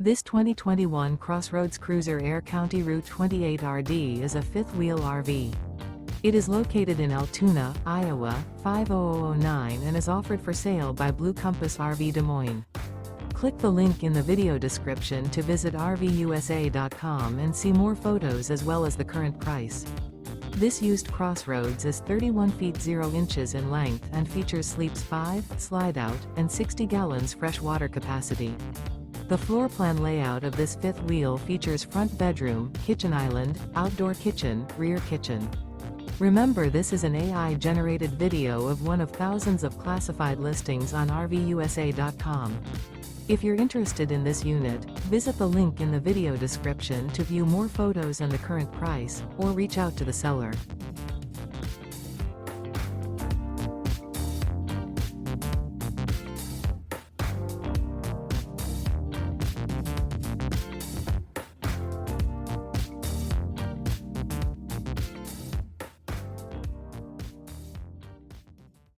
This 2021 CrossRoads Cruiser Aire CR28RD is a fifth-wheel RV. It is located in Altoona, Iowa, 50009 and is offered for sale by Blue Compass RV Des Moines. Click the link in the video description to visit RVUSA.com and see more photos as well as the current price. This used CrossRoads is 31 feet 0 inches in length and features sleeps 5, slide-out, and 60 gallons fresh water capacity. The floor plan layout of this fifth wheel features front bedroom, kitchen island, outdoor kitchen, rear kitchen. Remember, this is an AI-generated video of one of thousands of classified listings on RVUSA.com. If you're interested in this unit, visit the link in the video description to view more photos and the current price, or reach out to the seller.